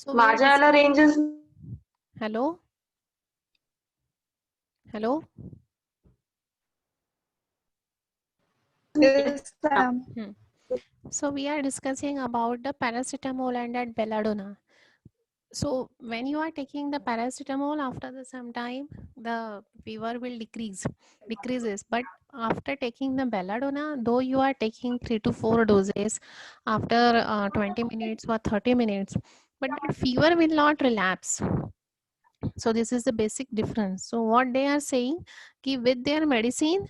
So we are माझ्या ranges hello, hello. Yes, ma'am. Hmm. So we are discussing about the paracetamol and that belladonna. So when you are taking the paracetamol, after the some time, the fever will decreases. But after taking the belladonna, though you are taking 3 to 4 doses after 20 minutes or 30 minutes, but that fever will not relapse. So this is the basic difference. So what they are saying, ki with their medicine,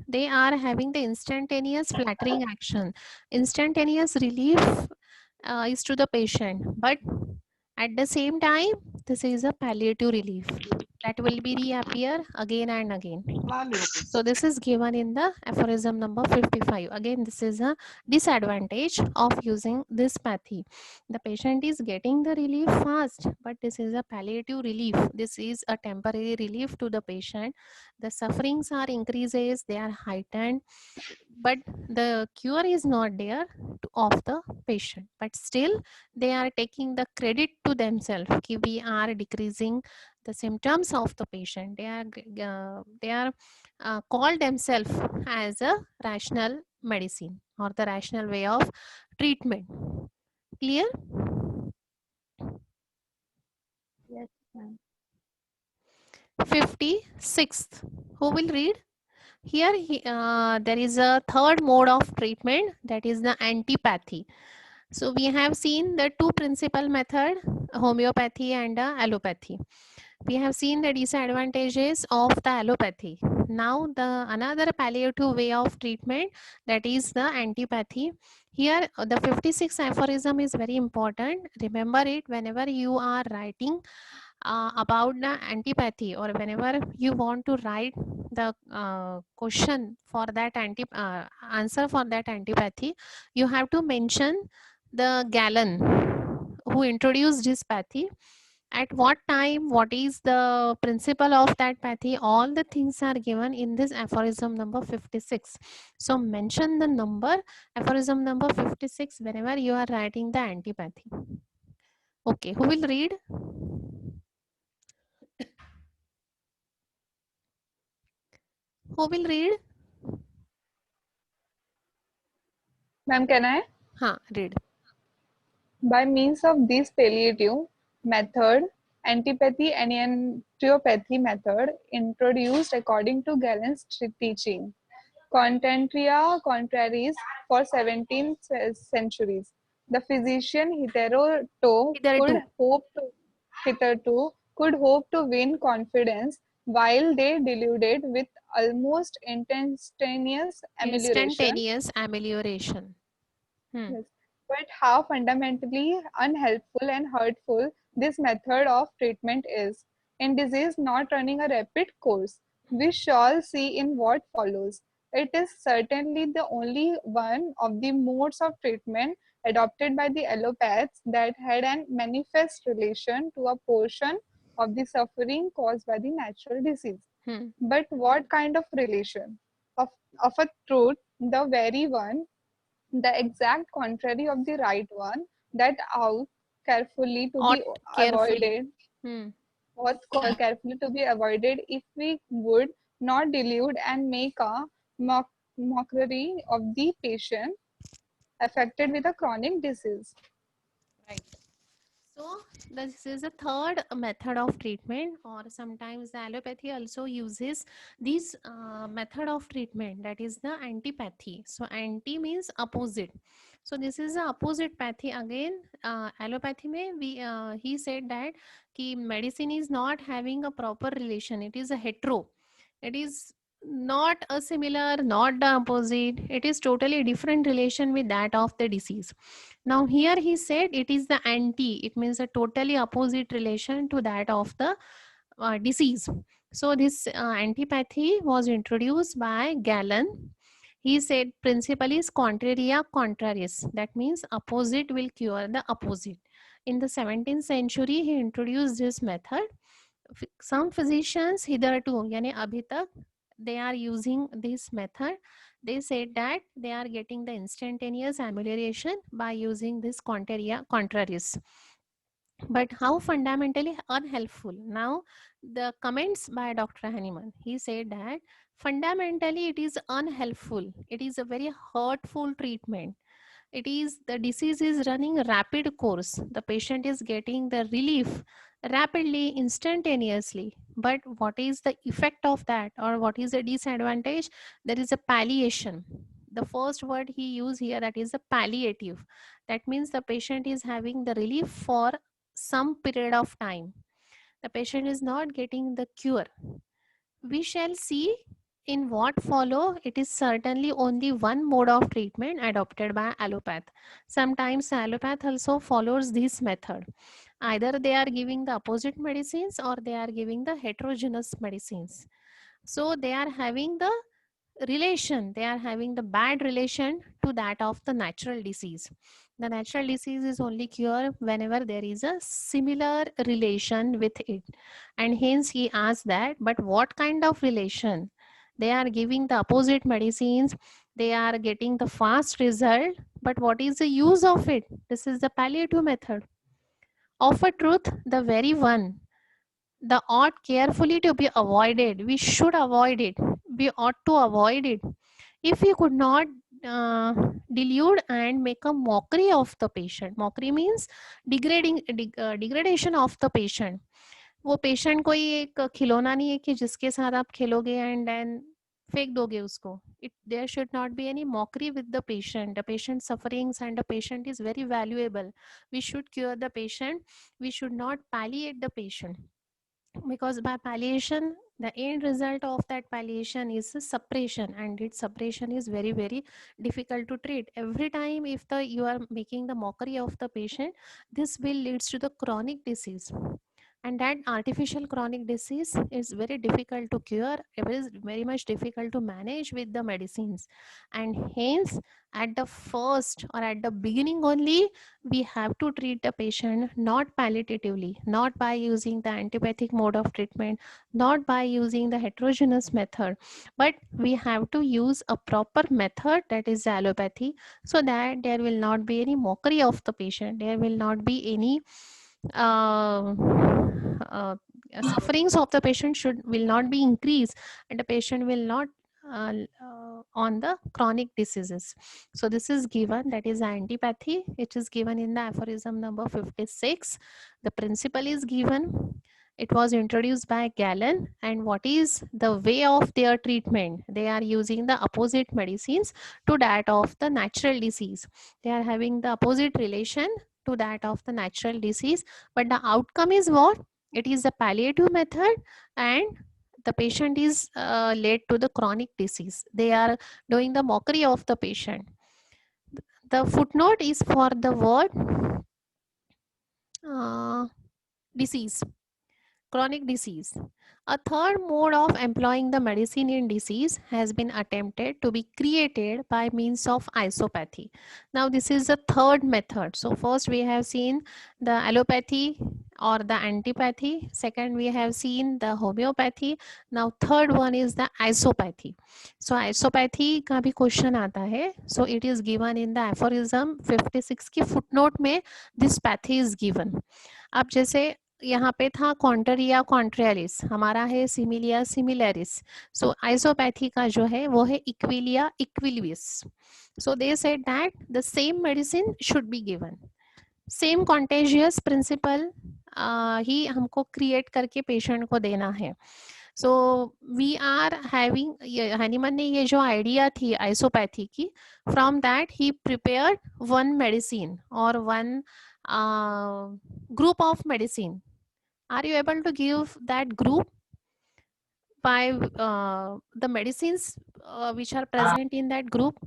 they are having the instantaneous flattering action, instantaneous relief is to the patient, but at the same time this is a palliative relief that will be reappear again and again. So this is given in the aphorism number 55. Again, this is a disadvantage of using this pathy. The patient is getting the relief fast, but this is a palliative relief. This is a temporary relief to the patient. The sufferings are increases, they are heightened, but the cure is not there of the patient. But still, they are taking the credit to themselves. Ki we are decreasing the symptoms of the patient. They are called themselves as a rational medicine or the rational way of treatment. Clear? Yes, ma'am. 56th. Who will read? Here there is a third mode of treatment, that is the antipathy. So we have seen the two principal method, homeopathy and allopathy. We have seen the disadvantages of the allopathy. Now the another palliative way of treatment, that is the antipathy. Here the 56th aphorism is very important. Remember it whenever you are writing about the antipathy, or whenever you want to write the question for that answer for that antipathy, you have to mention the Galen who introduced this pathy, at what time, what is the principle of that pathy, all the things are given in this aphorism number 56. So mention the number aphorism number 56 whenever you are writing the antipathy. Okay, who will read? Who will read? Ma'am, can I? Read. By means of this palliative method, antipathy and antiopathy method introduced according to Galen's teaching, Contentria contraries for 17th centuries. The physician Hitherto. hitherto could hope to win confidence while they deluded with almost instantaneous amelioration. Instantaneous amelioration. Hmm. Yes. But how fundamentally unhelpful and hurtful this method of treatment is. In disease not running a rapid course, we shall see in what follows. It is certainly the only one of the modes of treatment adopted by the allopaths that had a manifest relation to a portion of the suffering caused by the natural disease. Hmm. But what kind of relation? Of, of a truth, the very one, the exact contrary of the right one, that out carefully to Ought be carefully. avoided Hmm. carefully to be avoided if we would not delude and make a mockery of the patient affected with a chronic disease. Right. So this is a third method of treatment, or sometimes the allopathy also uses this method of treatment, that is the antipathy. So anti means opposite. So this is the opposite pathy again. Allopathy mein he said that ki medicine is not having a proper relation. It is a hetero. It is not a similar, not the opposite. It is totally different relation with that of the disease. Now here he said it is the anti, it means a totally opposite relation to that of the disease. So this antipathy was introduced by Galen. He said principle is contraria contraris, that means opposite will cure the opposite. In the 17th century he introduced this method. Some physicians hitherto yani abhi tak they are using this method. They said that they are getting the instantaneous amelioration by using this contraries. But how fundamentally unhelpful? Now, the comments by Dr. Hahnemann, he said that fundamentally it is unhelpful. It is a very hurtful treatment. It is the disease is running a rapid course. The patient is getting the relief rapidly, instantaneously. But what is the effect of that, or what is the disadvantage? There is a palliation. The first word he used here, that is a palliative. That means the patient is having the relief for some period of time. The patient is not getting the cure. We shall see in what follow. It is certainly only one mode of treatment adopted by allopath. Sometimes allopath also follows this method. Either they are giving the opposite medicines or they are giving the heterogeneous medicines. So they are having the relation, they are having the bad relation to that of the natural disease. The natural disease is only cure whenever there is a similar relation with it. And hence he asked that, but what kind of relation? They are giving the opposite medicines, they are getting the fast result, but what is the use of it? This is the palliative method. Of a truth, the very one, the ought carefully to be avoided. We should avoid it. We ought to avoid it. If we could not uh, delude and make a mockery of the patient. Mockery means degradation of the patient. वो patient कोई एक खिलौना नहीं है कि जिसके साथ आप खेलोगे एंड देन फेंक दोगे उसको. It there should not be any mockery with the patient. The patient sufferings and the patient is very valuable. We should cure the patient. We should not palliate the patient, because by palliation the end result of that palliation is a suppression, and its suppression is very very difficult to treat. Every time if the you are making the mockery of the patient, this will leads to the chronic disease, and that artificial chronic disease is very difficult to cure. It is very much difficult to manage with the medicines, and hence at the first or at the beginning only we have to treat the patient not palliatively, not by using the antibiotic mode of treatment, not by using the heterogeneous method, but we have to use a proper method, that is the allopathy, so that there will not be any mockery of the patient, there will not be any uh, uh, sufferings of the patient should will not be increased, and the patient will not on the chronic diseases. So this is given, that is antipathy. It is given in the aphorism number 56. The principle is given. It was introduced by Galen, and what is the way of their treatment? They are using the opposite medicines to that of the natural disease. They are having the opposite relation to that of the natural disease, but the outcome is what? It is the palliative method, and the patient is led to the chronic disease. They are doing the mockery of the patient. The footnote is for the word disease, chronic disease. A third mode of employing the medicine in disease has been attempted to be created by means of isopathy. Now this is the third method. So first we have seen the allopathy or the antipathy. Second we have seen the homeopathy. Now third one is the isopathy. So isopathy का भी question आता है. So it is given in the aphorism 56 की footnote में this pathy is given. अब जैसे यहाँ पे था कॉन्टरिया कॉन्ट्रियलिस, हमारा है सिमिलिया सिमिलरिस. सो आइसोपैथी का जो है वो है इक्विलिया इक्विलिस. So they said that the same medicine should be given, same contagious principle ही हमको क्रिएट करके पेशेंट को देना है. So we are having, Hahnemann ने ये जो आइडिया थी आइसोपैथी की, from that he prepared one medicine और one group of medicine. Are you able to give that group by the medicines which are present in that group?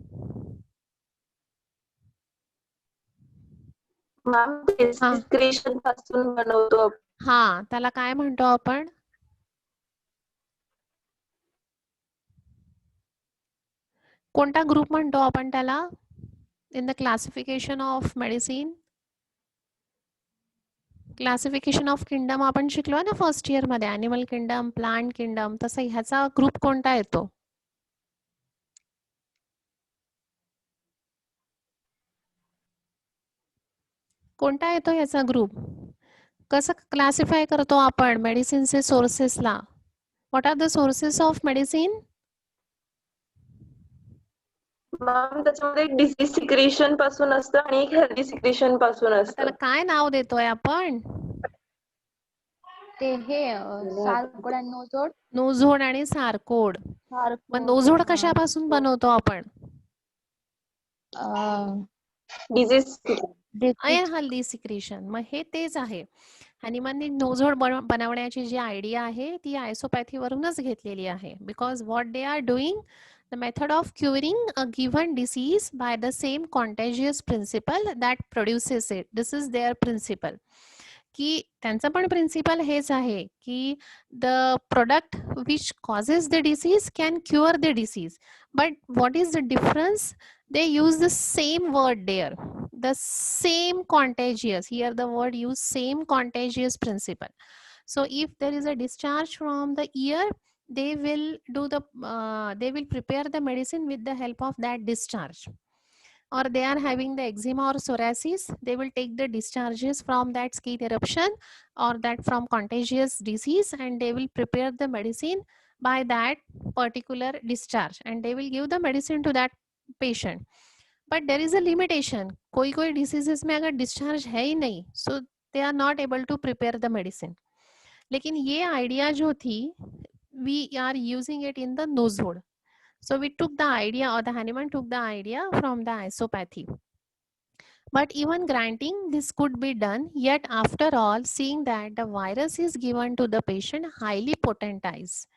Ma'am description पासून बनवतो. हा, त्याला काय म्हणतो आपण? कोणता ग्रुप म्हणतो आपण त्याला in the classification of medicine? Classification of kingdom आपण शिकलो ना फर्स्ट इयर मध्ये, ॲनिमल किंगडम, प्लांट किंगडम, तसं ह्याचा ग्रुप कोणता येतो? कोणता येतो याचा ग्रुप? कसं क्लासिफाय करतो आपण मेडिसिनचे सोर्सेसला? What are the sources of medicine? Ma'am त्याच्यामध्ये एक डिसीज सिक्रेशन पासून असतं आणि एक हेल्दी सिक्रेशन पासून त्याला असतं. काय नाव देतोय आपण? ते हे सारकोड आणि नोजोड नोझोड आणि सारकोड. मग सारकोड नोझोड कशापासून बनवतो आपण? Disease unhealthy secretion. मग हे तेच आहे. हॅनिमनने नोझोड बनवण्याची जी आयडिया आहे ती आयसोपॅथीवरूनच घेतलेली आहे. Because what they are doing, the method of curing a given disease by the same contagious principle that produces it. This is their principle. की त्यांचं पण प्रिन्सिपल हेच आहे की the product which causes the disease can cure the disease. But what is the difference? They use the same word there, the same contagious. Here the word use same contagious principle. So if there is a discharge from the ear, they will do the they will prepare the medicine with the help of that discharge. Or they are having the eczema or psoriasis, they will take the discharges from that skin eruption or that from contagious disease, and they will prepare the medicine by that particular discharge, and they will give the medicine to that patient. But there is a limitation. कोई कोई diseases में अगर discharge है ही नहीं, so they are not able to prepare the medicine. लेकिन ये idea जो थी, we are using it in the nosode. So we took the idea, or the Hahnemann took the idea from the isopathy. But even granting this could be done, yet after all, seeing that the virus is given to the patient highly potentized,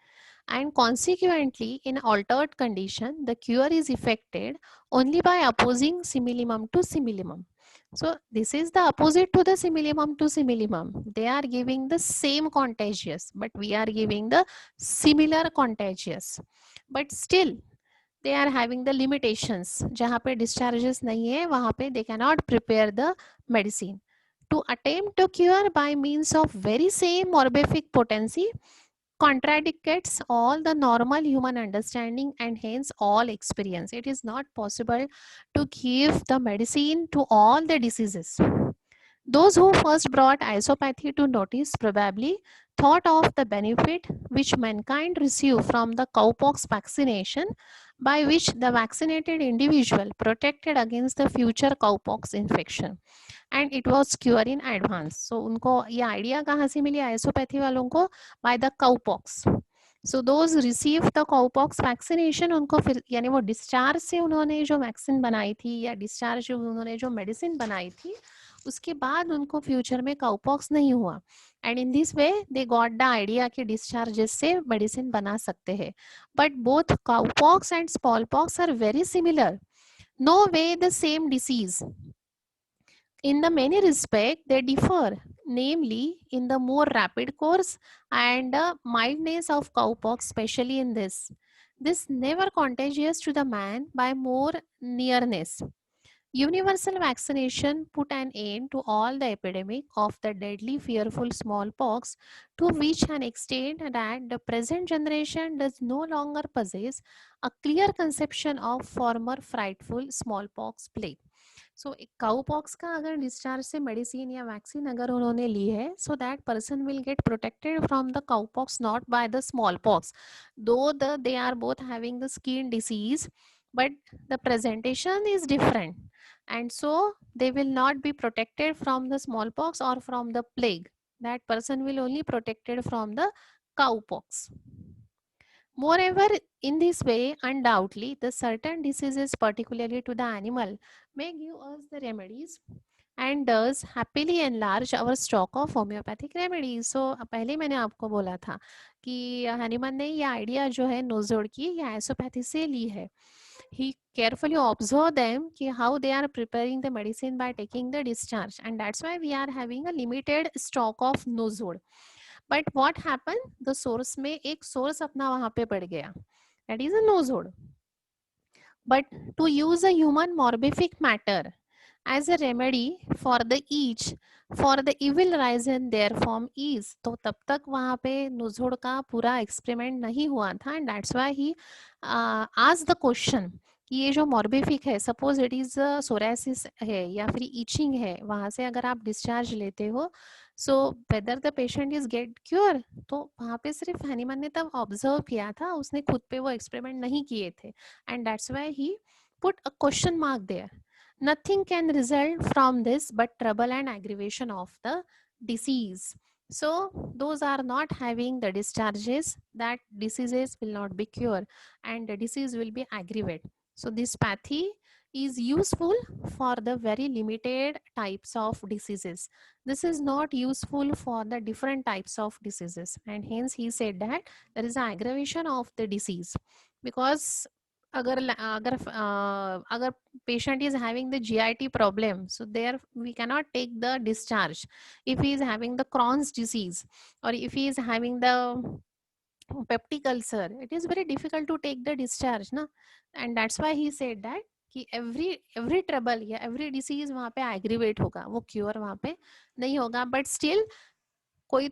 and consequently in altered condition, the cure is effected only by opposing similimum to similimum. So this is the opposite to the similimum to similimum. They are giving the same contagious, but we are giving the similar contagious. But still they are having the limitations. जहाँ पे discharges नहीं है वहाँ पे they cannot prepare the medicine. To attempt to cure by means of very same morbific potency contradicts all the normal human understanding and hence all experience. It is not possible to give the medicine to all the diseases. Those who first brought isopathy to notice probably thought of the benefit which mankind received from the cowpox vaccination, by which the vaccinated individual protected against the future cowpox infection, and it was cure in advance. So उनको ये idea कहाँ से मिली आइसोपैथी वालों को? By the cowpox. So those received the cowpox vaccination, उनको फिर यानी वो discharge से उन्होंने जो वैक्सीन बनाई थी या discharge से उन्होंने जो मेडिसिन बनाई थी, उसके बाद उनको फ्यूचर में काउपॉक्स नहीं हुआ. And in this way they got the idea कि डिस्चार्जेस से मेडिसिन बना सकते हैं. But both cowpox and smallpox are very similar, no way the same disease. In the many respects, they differ, namely in the more rapid course and mildness of cowpox, especially in this. This never contagious to the man by more nearness. Universal vaccination put an end to all the epidemic of the deadly fearful smallpox, to which an extent that the present generation does no longer possess a clear conception of former frightful smallpox plague. So cowpox का अगर discharge से medicine या vaccine अगर उन्होंने ली है, so that person will get protected from the cowpox, not by the smallpox. Though they are both having the skin disease, but the presentation is different, and so they will not be protected from the smallpox or from the plague. That person will only protected from the cowpox. Moreover, in this way, undoubtedly, the certain diseases, particularly to the animal, may give us the remedies and does happily enlarge our stock of homeopathic remedies. So पहले मैंने आपको बोला था कि Hahnemann ने ये idea जो है नोजोड की ये आइसोपैथी से ली है. He carefully observed them कि how they are preparing the medicine by taking the discharge, and that's why we are having a limited stock of nozode. But what happened? The source में एक source अपना वहाँ पे पड़ गया. That is a nozode. But to use a human morbific matter as a remedy for the each, for the evil rise in their form is, तो तब तक वहाँ पे नोजोड का पूरा एक्सपेरिमेंट नहीं हुआ था. And that's why he asked the question ये जो मॉर्बिफिक है, सपोज इट इज सोरासिस है या फिर ईचिंग है, वहां से अगर आप डिस्चार्ज लेते हो, so whether the patient is get cure, तो वहां पे सिर्फ हनीमन ने तब ऑब्जर्व किया था, उसने खुद पे वो एक्सपेरिमेंट नहीं किए थे, and that's why he put a question mark there. Nothing can result from this but trouble and aggravation of the disease. So those are not having the discharges, that diseases will not be cured and the disease will be aggravated. So this pathy is useful for the very limited types of diseases. This is not useful for the different types of diseases, and hence he said that there is an aggravation of the disease. Because अगर patient is having the GIT problem, so there we cannot take the discharge. If he is having the Crohn's disease or if he is having the peptic ulcer, it is very difficult to take the discharge na, and that's why he said that कि every trouble या every disease वहाँ पे aggravate होगा, वो cure वहाँ पे नहीं होगा, but still कोई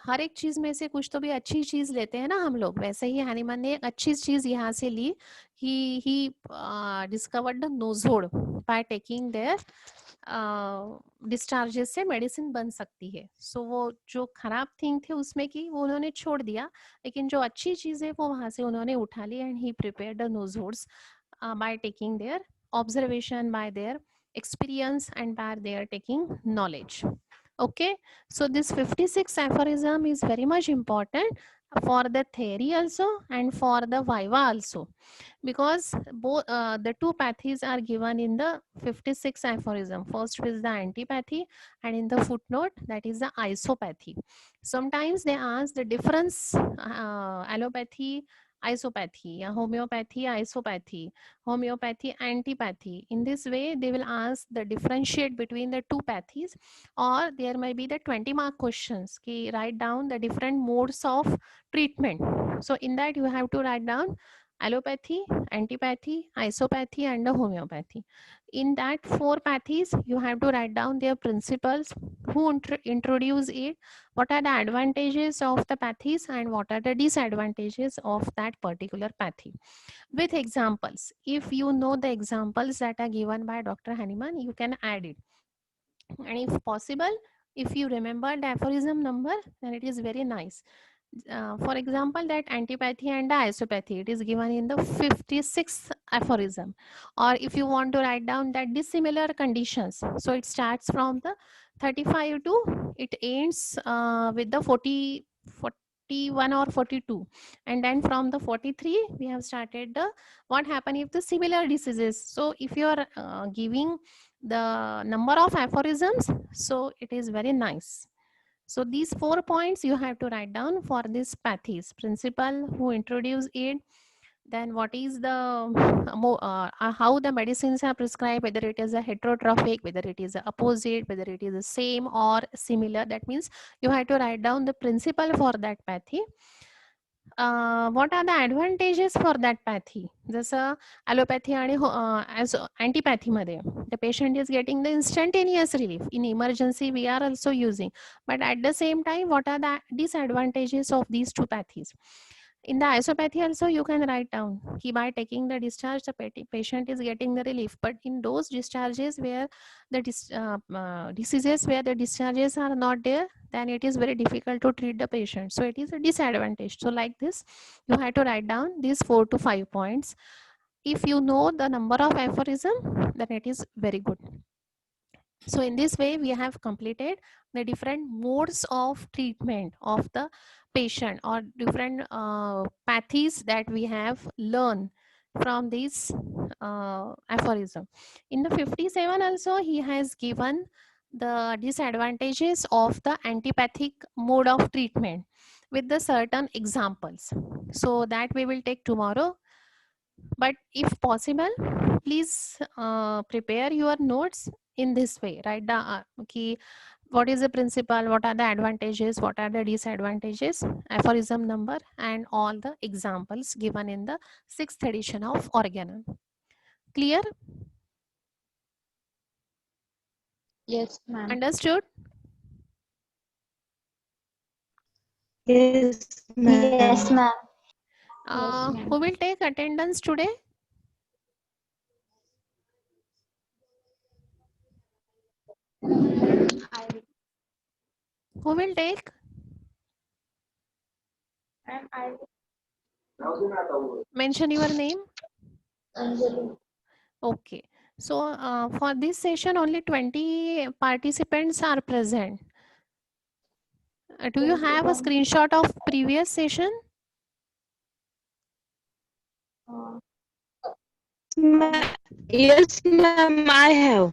हर एक चीज में से कुछ तो भी अच्छी चीज लेते हैं ना हम लोग, वैसे ही हनीमन ने एक अच्छी चीज यहाँ से ली. He discovered the nosode. By taking their discharges से मेडिसिन बन सकती है. सो वो जो खराब थिंग थे उसमें की वो उन्होंने छोड़ दिया, लेकिन जो अच्छी चीज है वो वहां से उन्होंने उठा ली, and he prepare the nosodes by taking their observation, by their experience, and by their taking knowledge. Okay, so this 56 aphorism is very much important for the theory also and for the viva also, because both the two pathies are given in the 56 aphorism. First is the antipathy, and in the footnote that is the isopathy. Sometimes they ask the difference, allopathy isopathy, या homeopathy isopathy, homeopathy antipathy. In this way they will ask the differentiate between the two pathies, or there may be the 20 mark questions ki write down the different modes of treatment. So in that you have to write down allopathy, antipathy, isopathy, and the homeopathy. In that four pathies, you have to write down their principles, who introduce it, what are the advantages of the pathies, and what are the disadvantages of that particular pathy. With examples, if you know the examples that are given by Dr. Haniman, you can add it. And if possible, if you remember the aphorism number, then it is very nice. For example, that antipathy and the isopathy, it is given in the 56th aphorism. Or if you want to write down that dissimilar conditions, so it starts from the 35 to it ends with the 41 or 42, and then from the 43 we have started the what happen if the similar diseases. So if you are giving the number of aphorisms, so it is very nice. So these 4 points you have to write down for this pathies: principle, who introduced it, then what is the how the medicines are prescribed, whether it is a heterotrophic, whether it is a opposite, whether it is the same or similar. That means you have to write down the principle for that pathy. What are the advantages for that pathy? जसं allopathy आणि as antipathy मध्ये the patient is getting the instantaneous relief. In emergency we are also using, but at the same time what are the disadvantages of these two pathies? In the isopathy also you can write down by taking the discharge the patient is getting the relief, but in those discharges where the diseases where the discharges are not there, then it is very difficult to treat the patient, so it is a disadvantage. So like this you have to write down these 4 to 5 points. If you know the number of aphorism, then it is very good. So in this way we have completed the different modes of treatment of the patient, or different pathies that we have learned from this aphorism. In the 57 also he has given the disadvantages of the antipathic mode of treatment with the certain examples. So that we will take tomorrow. But if possible, please prepare your notes in this way. Write down what is the principle, what are the advantages, what are the disadvantages, aphorism number, and all the examples given in the 6th edition of Organon. Clear? Yes, ma'am. Understood? Yes, ma'am. Yes, ma'am. Who will take attendance today? Who will take? Mention your name. Anjali. Okay. So for this session, only 20 participants are present. Do you have a screenshot of previous session? Yes, ma'am, I have.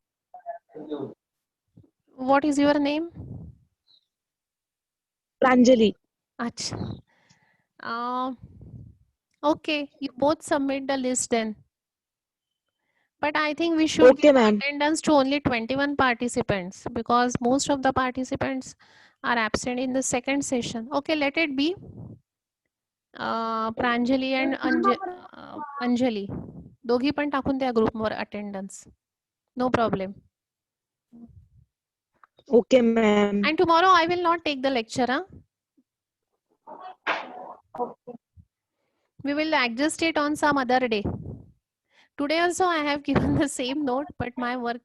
What is your name? Pranjali. Acha. Okay, you both submit the list then. But I think we should Okay, give ma'am. attendance to only 21 participants because most of the participants are absent in the second session. Okay, let it be. Pranjali and Anjali दोघी पण टाकून द्या ग्रुपवर attendance no problem Okay, ma'am. And tomorrow I will not take the lecture we will adjust it on some other day. Today also I have given the same note, but my work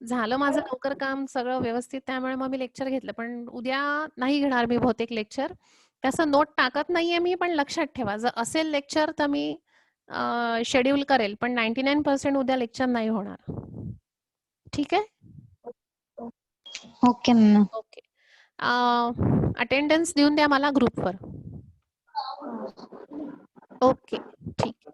झालं माझं लवकर काम सगळं व्यवस्थित त्यामुळे मग मी lecture घेतलं पण उद्या नाही घेणार मी बहुतेक लेक्चर तसं नोट टाकत नाहीये मी पण लक्षात ठेवा जर असेल लेक्चर तर मी शेड्यूल करेल पण 99% उद्या लेक्चर नाही होणार ठीक आहे ओके मॅम ओके अटेंडन्स देऊन द्या मला ग्रुपवर ओके ठीक